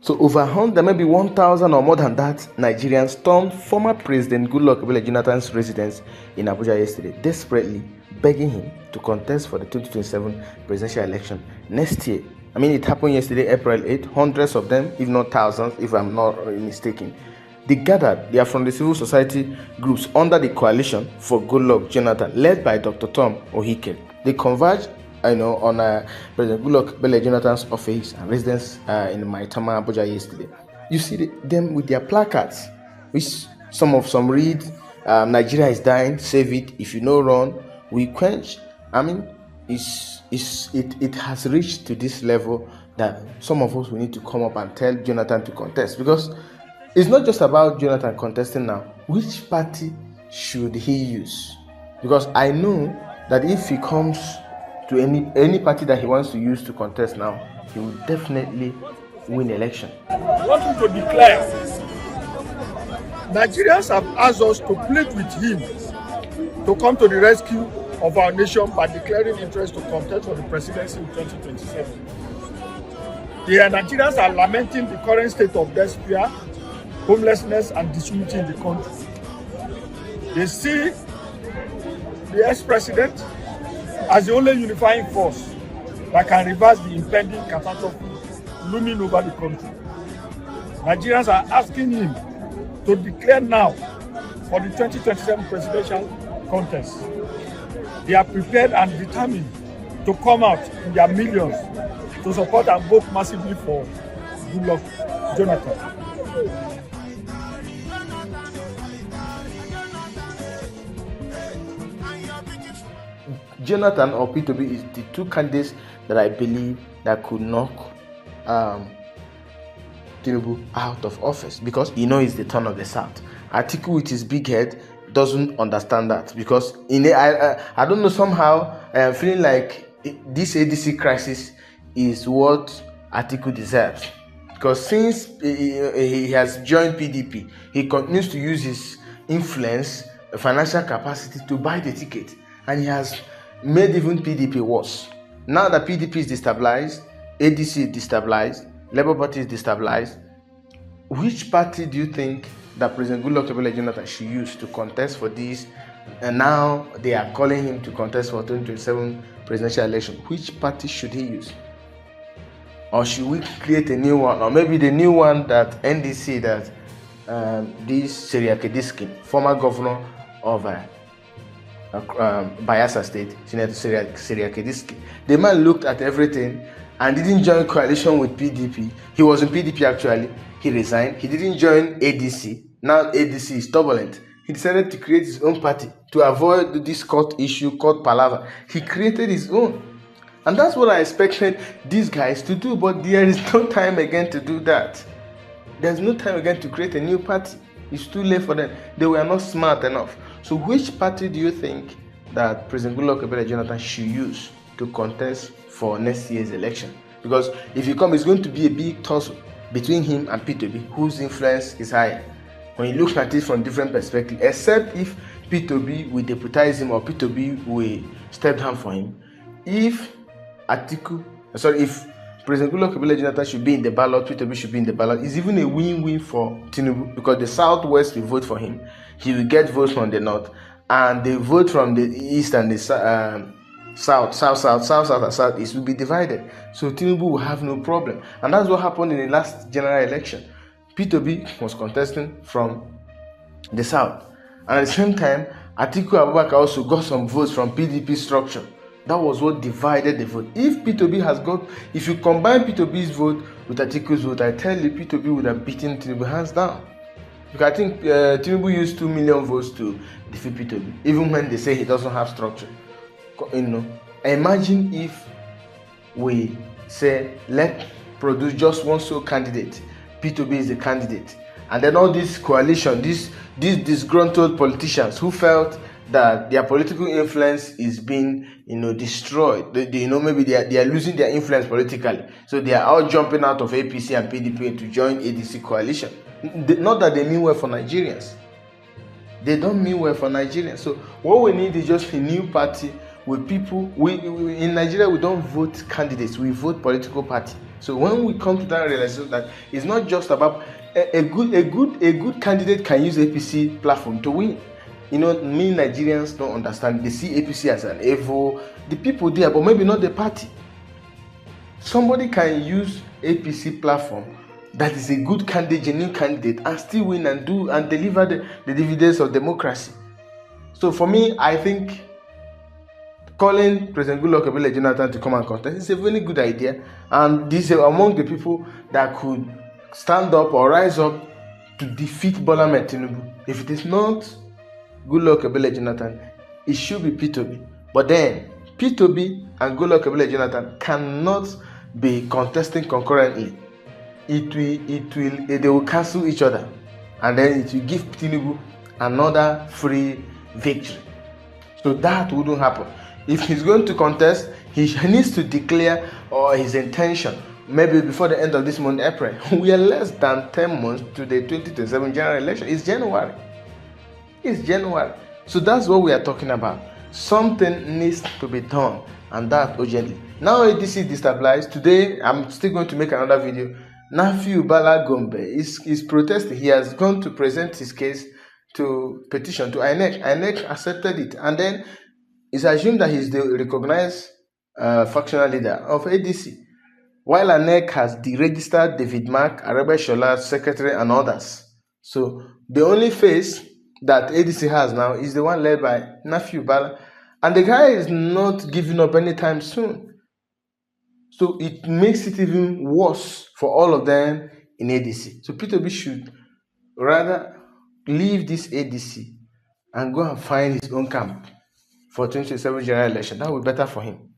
So over 100, maybe 1,000 or more than that, Nigerians stormed former President Goodluck Jonathan's residence in Abuja yesterday, desperately begging him to contest for the 2027 presidential election next year. I mean, it happened yesterday, April 8th. Hundreds of them, if not thousands, if I'm not mistaken. They gathered. They are from the civil society groups under the coalition for Goodluck Jonathan, led by Dr. Tom Ohike. They converged on President Goodluck Jonathan's office and residence in Maitama, Abuja yesterday. You see them with their placards, which some read, Nigeria is dying, save it. If you no run, we quench. I mean, it has reached to this level that some of us will need to come up and tell Jonathan to contest, because it's not just about Jonathan contesting now. Which party should he use? Because I know that if he comes to any party that he wants to use to contest now, he will definitely win election. I want him to declare. Nigerians have asked us to plead with him to come to the rescue of our nation by declaring interest to contest for the presidency in 2027. The Nigerians are lamenting the current state of despair, homelessness, and disunity in the country. They see the ex-president as the only unifying force that can reverse the impending catastrophe looming over the country. Nigerians are asking him to declare now for the 2027 presidential contest. They are prepared and determined to come out in their millions to support and vote massively for Goodluck Jonathan. Jonathan or P2B is the two candidates that I believe that could knock Tinubu out of office, because it's the turn of the South. Atiku with his big head doesn't understand that, because I don't know, somehow I am feeling like this ADC crisis is what Atiku deserves, because since he has joined PDP, he continues to use his influence, financial capacity to buy the ticket, and he has made even PDP worse. Now that PDP is destabilized, ADC is destabilized, Labour Party is destabilized, which party do you think that President Goodluck Jonathan should use to contest for this? And now they are calling him to contest for 2027 presidential election. Which party should he use? Or should we create a new one? Or maybe the new one that NDC, that this Seriake Diskin, former governor of Bayelsa State, Senator Seriake Diskin. The man looked at everything and didn't join coalition with PDP. He was in PDP actually. He resigned. He didn't join ADC. Now ADC is turbulent. He decided to create his own party to avoid this court issue, court palaver. He created his own. And that's what I expected these guys to do. But there is no time again to do that. There's no time again to create a new party. It's too late for them. They were not smart enough. So which party do you think that President Goodluck Jonathan should use to contest for next year's election? Because if he comes, it's going to be a big tussle between him and P2B, whose influence is higher. When you look at it from different perspectives, except if P2B will deputize him or P2B will step down for him. If President Goodluck Jonathan should be in the ballot, P2B should be in the ballot, it's even a win-win for Tinubu, because the Southwest will vote for him. He will get votes from the North, and the vote from the East and the South and Southeast will be divided. So Tinubu will have no problem. And that's what happened in the last general election. P2B was contesting from the South. And at the same time, Atiku Abubakar also got some votes from PDP structure. That was what divided the vote. If you combine P2B's vote with Atiku's vote, I tell you, P2B would have beaten Tinubu hands down. Because I think Tinubu used 2 million votes to defeat P2B, even when they say he doesn't have structure. Imagine if we say, let's produce just one sole candidate. P2B is the candidate. And then all this coalition, these disgruntled politicians who felt that their political influence is being, destroyed. Maybe they are losing their influence politically. So they are all jumping out of APC and PDP to join ADC coalition. Not that they mean well for Nigerians. They don't mean well for Nigerians. So what we need is just a new party with people. In Nigeria, we don't vote candidates. We vote political party. So when we come to that realization that it's not just about a good candidate can use APC platform to win. Many Nigerians don't understand. They see APC as an evil. The people there, but maybe not the party. Somebody can use APC platform that is a good candidate, genuine candidate, and still win and deliver the dividends of democracy. So for me, I think calling President Goodluck Jonathan to come and contest is a very good idea, and this is among the people that could stand up or rise up to defeat Bola Ahmed Tinubu. If it is not Goodluck Jonathan, it should be P2B. But then P2B and Goodluck Jonathan cannot be contesting concurrently. They will cancel each other, and then it will give Tinubu another free victory. So that wouldn't happen. If he's going to contest, he needs to declare his intention maybe before the end of this month, April. We are less than 10 months to the 2027 general election. It's January. So that's what we are talking about. Something needs to be done, and that urgently. Now ADC destabilized. Today, I'm still going to make another video. Nafiu Bala Gombe is protesting. He has gone to present his case to petition to INEC. INEC accepted it, and then it's assumed that he's the recognized factional leader of ADC, while INEC has deregistered David Mark, Arabe Shola, secretary, and others. So the only face that ADC has now is the one led by Nafiu Bala, and the guy is not giving up anytime soon. So it makes it even worse for all of them in ADC. So P2B should rather leave this ADC and go and find his own camp for 2027 general election. That would be better for him.